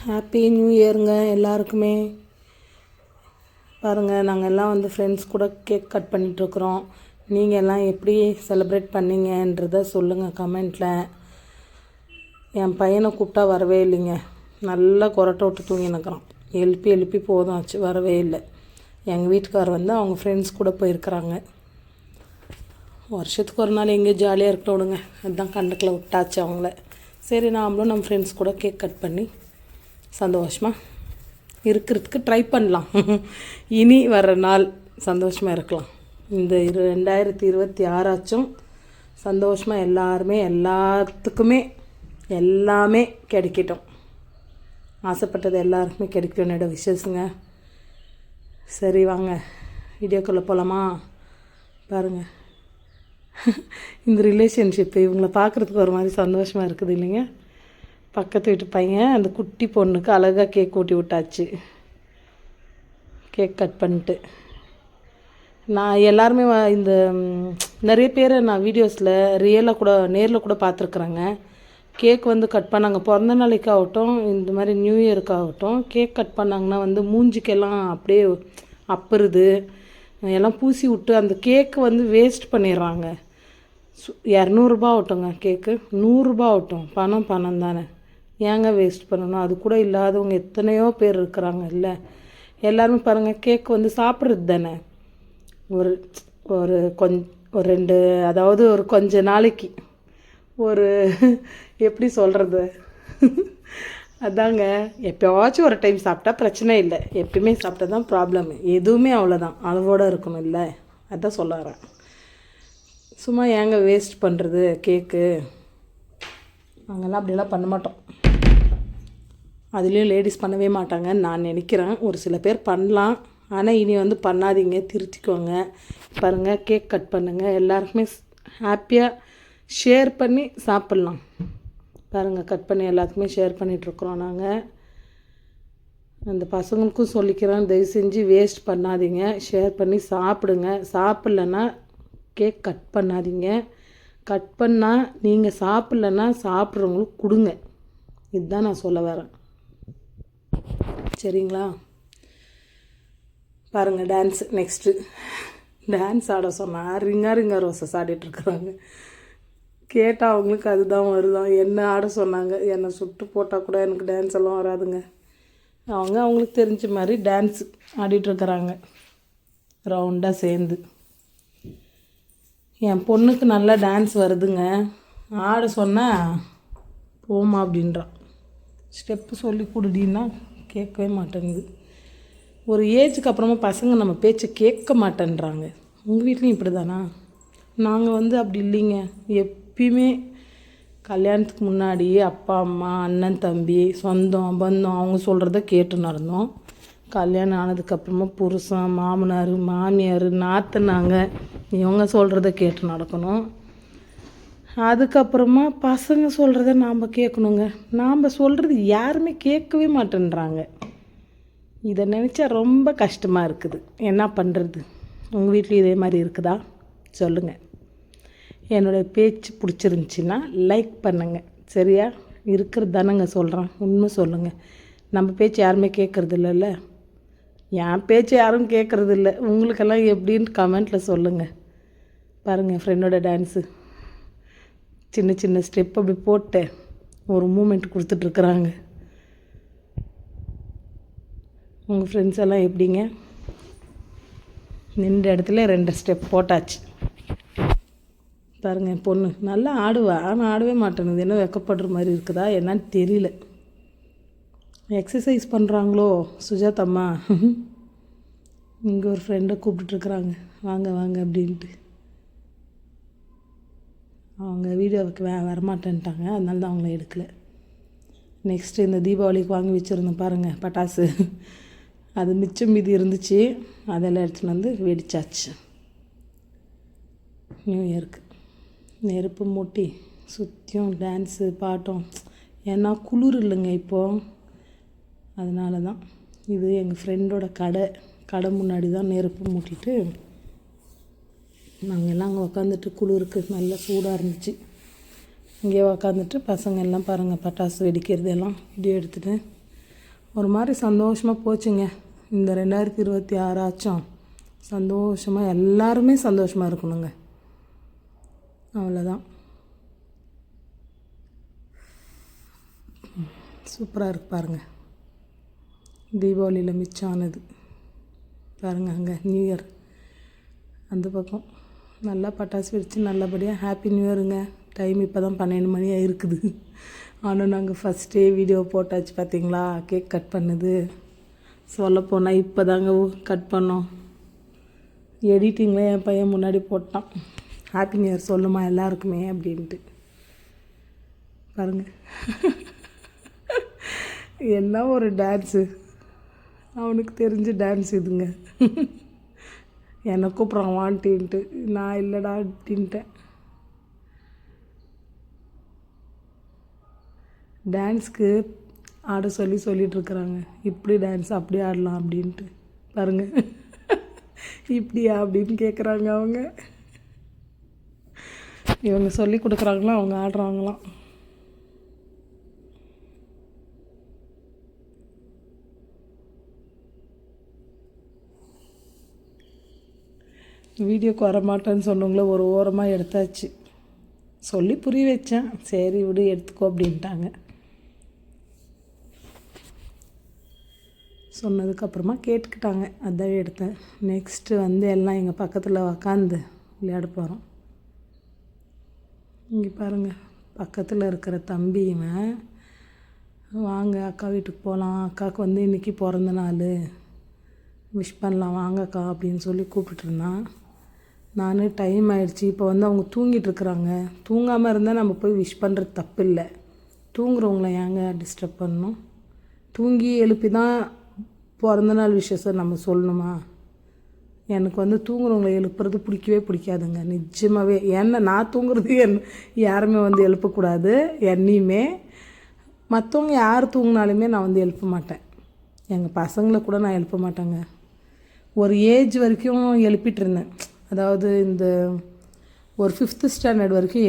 Happy new இயருங்க எல்லாருக்குமே. பாருங்கள், நாங்கள் எல்லாம் வந்து ஃப்ரெண்ட்ஸ் கூட கேக் கட் பண்ணிகிட்ருக்குறோம். நீங்கள் எல்லாம் எப்படி செலிப்ரேட் பண்ணீங்கன்றதை சொல்லுங்கள் கமெண்ட்டில். என் பையனை கூப்பிட்டா வரவே இல்லைங்க. நல்லா கொரட்டை விட்டு தூங்கினுக்கிறான். எழுப்பி போதும் ஆச்சு, வரவே இல்லை. எங்கள் வீட்டுக்கார் வந்து அவங்க ஃப்ரெண்ட்ஸ் கூட போயிருக்கிறாங்க. வருஷத்துக்கு ஒரு நாள் எங்கேயும் ஜாலியாக இருக்கட்டும் விடுங்க, அதுதான் கண்டுக்கில் விட்டாச்சு அவங்கள. சரி, நாமளும் நம்ம ஃப்ரெண்ட்ஸ் கூட கேக் கட் பண்ணி சந்தோஷமாக இருக்கிறதுக்கு ட்ரை பண்ணலாம். இனி வர்ற நாள் சந்தோஷமாக இருக்கலாம். இந்த 2026 ஆச்சும் சந்தோஷமாக எல்லாருமே எல்லாத்துக்குமே எல்லாமே கிடைக்கட்டும். ஆசைப்பட்டது எல்லாருக்குமே கிடைக்கும். என்னோட விஷயஸுங்க. சரி, வாங்க வீடியோக்குள்ளே போகலாமா? பாருங்கள், இந்த ரிலேஷன்ஷிப்பு இவங்கள பார்க்குறதுக்கு ஒரு மாதிரி சந்தோஷமாக இருக்குது இல்லைங்க. பக்கத்து வீட்டு பையன் அந்த குட்டி பொண்ணுக்கு அழகாக கேக் ஊட்டி விட்டாச்சு. கேக் கட் பண்ணிட்டு நான் எல்லாருமே இந்த நிறைய பேர் நான் வீடியோஸில் ரியலாக கூட நேரில் கூட பார்த்துருக்குறேங்க. கேக் வந்து கட் பண்ணாங்க, பிறந்த நாளைக்காகட்டும் இந்த மாதிரி நியூ இயருக்காகட்டும் கேக் கட் பண்ணாங்கன்னா வந்து மூஞ்சிக்கெல்லாம் அப்படியே அப்புறுது, எல்லாம் பூசி விட்டு அந்த கேக்கு வந்து வேஸ்ட் பண்ணிடுறாங்க. 200 ஆகட்டுங்க, கேக்கு 100 ஆகட்டும், பணம் தானே, ஏங்க வேஸ்ட் பண்ணணும்? அது கூட இல்லாதவங்க எத்தனையோ பேர் இருக்கிறாங்க இல்லை. எல்லாருமே பாருங்கள், கேக் வந்து சாப்பிட்றது தானே. ஒரு ஒரு ஒரு 2 அதாவது ஒரு கொஞ்ச நாளைக்கு ஒரு எப்படி சொல்கிறது, அதாங்க எப்போயாச்சும் ஒரு டைம் சாப்பிட்டா பிரச்சனை இல்லை. எப்பயுமே சாப்பிட்டா தான் ப்ராப்ளம். எதுவுமே அவ்வளோதான், அளவோடு இருக்கணும் இல்லை. அதான் சொல்ல வரேன். சும்மா ஏங்க வேஸ்ட் பண்ணுறது கேக்கு? நாங்கள்லாம் அப்படியெல்லாம் பண்ண மாட்டோம். அதுலேயும் லேடிஸ் பண்ணவே மாட்டாங்கன்னு நான் நினைக்கிறேன். ஒரு சில பேர் பண்ணலாம், ஆனால் இனி வந்து பண்ணாதீங்க, திருத்திக்கோங்க. பாருங்கள், கேக் கட் பண்ணுங்கள், எல்லாருக்குமே ஹாப்பியாக ஷேர் பண்ணி சாப்பிட்லாம். பாருங்கள், கட் பண்ணி எல்லாத்துக்குமே ஷேர் பண்ணிகிட்ருக்குறோம் நாங்கள். அந்த பசங்களுக்கும் சொல்லிக்கிறேன், தயவு செஞ்சு வேஸ்ட் பண்ணாதீங்க, ஷேர் பண்ணி சாப்பிடுங்க. சாப்பிட்லன்னா கேக் கட் பண்ணாதீங்க. கட் பண்ணால் நீங்கள் சாப்பிட்லன்னா சாப்பிட்றவங்களுக்கு கொடுங்க. இதுதான் நான் சொல்ல வரேன், சரிங்களா? பாருங்கள், டான்ஸு நெக்ஸ்ட்டு. டான்ஸ் ஆட சொன்னால் ரிங்கா ரோசஸ் ஆடிட்டுருக்குறாங்க. கேட்டால் அவங்களுக்கு அதுதான் வருதான். என்ன ஆட சொன்னாங்க, என்னை சுட்டு போட்டால் கூட எனக்கு டான்ஸ் எல்லாம் வராதுங்க. அவங்களுக்கு தெரிஞ்ச மாதிரி டான்ஸ் ஆடிட்டுருக்குறாங்க ரவுண்டாக சேர்ந்து. என் பொண்ணுக்கு நல்லா டான்ஸ் வருதுங்க. ஆட சொன்னால் போமா அப்படின்றான். ஸ்டெப்பு சொல்லி கொடுடின்னா கேட்கவே மாட்டேங்குது. ஒரு ஏஜுக்கு அப்புறமா பசங்க நம்ம பேச்சை கேட்க மாட்டேன்றாங்க. உங்கள் வீட்லேயும் இப்படி தானா? நாங்கள் வந்து அப்படி இல்லைங்க. எப்பயுமே கல்யாணத்துக்கு முன்னாடி அப்பா அம்மா அண்ணன் தம்பி சொந்தம் பந்தம் அவங்க சொல்கிறத கேட்டு நடந்தோம். கல்யாணம் ஆனதுக்கப்புறமா புருஷன் மாமனார் மாமியார் நாத்தனாங்க இவங்க சொல்கிறத கேட்டு நடக்கணும். அதுக்கப்புறமா பசங்க சொல்கிறத நாம் கேட்கணுங்க. நாம் சொல்கிறது யாருமே கேட்கவே மாட்டேன்றாங்க. இதை நினச்சா ரொம்ப கஷ்டமாக இருக்குது. என்ன பண்ணுறது? உங்கள் வீட்லேயும் இதே மாதிரி இருக்குதா? சொல்லுங்கள். என்னோடய பேச்சு பிடிச்சிருந்துச்சின்னா லைக் பண்ணுங்கள், சரியா? இருக்கிறது தானேங்க சொல்கிறேன், உண்மை சொல்லுங்கள். நம்ம பேச்சு யாருமே கேட்குறது இல்லைல்ல. என் பேச்சு யாரும் கேட்குறது இல்லை. உங்களுக்கெல்லாம் எப்படின்னு கமெண்ட்டில் சொல்லுங்கள். பாருங்கள், என் ஃப்ரெண்டோட டான்ஸு சின்ன ஸ்டெப் அப்படி போட்டு ஒரு மூமெண்ட் கொடுத்துட்ருக்குறாங்க. உங்கள் ஃப்ரெண்ட்ஸ் எல்லாம் எப்படிங்க? நின்ற இடத்துல 2 ஸ்டெப் போட்டாச்சு. பாருங்கள், என் பொண்ணு நல்லா ஆடுவா, ஆனால் ஆடவே மாட்டேங்குது. என்ன வெக்கப்படுற மாதிரி இருக்குதா என்னன்னு தெரியல. எக்ஸசைஸ் பண்ணுறாங்களோ சுஜாதம்மா? இங்கே ஒரு ஃப்ரெண்டை கூப்பிட்டுருக்குறாங்க, வாங்க அப்படின்ட்டு. அவங்க வீடியோவுக்கு வரமாட்டேன்ட்டாங்க, அதனால தான் அவங்கள எடுக்கலை. நெக்ஸ்ட்டு இந்த தீபாவளிக்கு வாங்கி வச்சுருந்தேன் பாருங்கள் பட்டாசு. அது மிச்சம் மீதி இருந்துச்சு, அதெல்லாம் எடுத்துன்னு வந்து வெடிச்சாச்சு. நியூ இயருக்கு நெருப்பு மூட்டி சுற்றியும் டான்ஸு பாட்டம். ஏன்னா குளிர் இல்லைங்க இப்போது, அதனால தான். இது எங்கள் ஃப்ரெண்டோட கடை முன்னாடி தான் நெருப்பு மூட்டிட்டு நாங்கள் எல்லாம் அங்கே உக்காந்துட்டு, குளிருக்கு நல்லா சூடாக இருந்துச்சு. இங்கே உக்காந்துட்டு பசங்க எல்லாம் பாருங்கள் பட்டாசு வெடிக்கிறது எல்லாம் வீடியோ எடுத்துகிட்டு ஒரு மாதிரி சந்தோஷமாக போச்சுங்க. இந்த 2026 ஆச்சும் சந்தோஷமாக எல்லாருமே சந்தோஷமாக இருக்கணுங்க. அவ்வளோதான். சூப்பராக இருக்கு பாருங்கள். தீபாவளியில் மிச்சம் ஆனது பாருங்கள். அங்கே நியூ இயர் அந்த பக்கம் நல்லா பட்டாசு வெடித்து நல்லபடியாக ஹாப்பி நியூ இயருங்க. டைம் இப்போ தான் 12 மணி ஆகிருக்குது. ஆனால் நாங்கள் ஃபஸ்ட்டே வீடியோ போட்டாச்சு பார்த்தீங்களா, கேக் கட் பண்ணுது. சொல்லப்போனால் இப்போ தாங்க கட் பண்ணோம். எடிட்டிங்கில் என் பையன் முன்னாடி போட்டான், ஹாப்பி நியூ இயர் சொல்லுமா எல்லாருக்குமே அப்படின்ட்டு. பாருங்கள் என்ன ஒரு டான்ஸு, அவனுக்கு தெரிஞ்ச டான்ஸ் இதுங்க. என்னை கூப்பிட்றான் வான்ட்டின்ட்டு, நான் இல்லைடா அப்படின்ட்டேன். டான்ஸ்க்கு ஆட சொல்லிகிட்ருக்குறாங்க. இப்படி டான்ஸ் அப்படி ஆடலாம் அப்படின்ட்டு பாருங்கள். இப்படியா அப்படின்னு கேட்குறாங்க அவங்க. இவங்க சொல்லி கொடுக்குறாங்களாம், அவங்க ஆடுறாங்களாம். வீடியோக்கு வரமாட்டேன்னு சொன்னவங்கள ஒரு ஓரமாக எடுத்தாச்சு. சொல்லி புரிய வச்சேன், சரி விடு எடுத்துக்கோ அப்படின்ட்டாங்க. சொன்னதுக்கப்புறமா கேட்டுக்கிட்டாங்க, அதான் எடுத்தேன். நெக்ஸ்ட்டு எல்லாம் எங்கள் பக்கத்தில் உக்காந்து விளையாட போகிறோம். இங்கே பாருங்கள், பக்கத்தில் இருக்கிற தம்பிவன் வாங்க அக்கா வீட்டுக்கு போகலாம், அக்காவுக்கு இன்றைக்கி பிறந்த நாள், விஷ் பண்ணலாம் வாங்கக்கா அப்படின்னு சொல்லி கூப்பிட்டுருந்தான். நான் டைம் ஆகிடுச்சி, இப்போ அவங்க தூங்கிட்டுருக்குறாங்க. தூங்காமல் இருந்தால் நம்ம போய் விஷ் பண்ணுறது தப்பு இல்லை. தூங்குறவங்கள ஏங்க டிஸ்டர்ப் பண்ணணும்? தூங்கி எழுப்பி தான் பிறந்தநாள் விஷயத்தை நம்ம சொல்லணுமா? எனக்கு தூங்குறவங்கள எழுப்புறது பிடிக்கவே பிடிக்காதுங்க நிஜமாகவே. ஏன்னா நான் தூங்குறது யாருமே எழுப்பக்கூடாது என்னையுமே. மற்றவங்க யார் தூங்கினாலுமே நான் எழுப்ப மாட்டேன். எங்கள் பசங்களை கூட நான் எழுப்ப மாட்டேங்க. ஒரு ஏஜ் வரைக்கும் எழுப்பிட்டு இருந்தேன், அதாவது இந்த ஒரு 5th ஸ்டாண்டர்ட் வரைக்கும்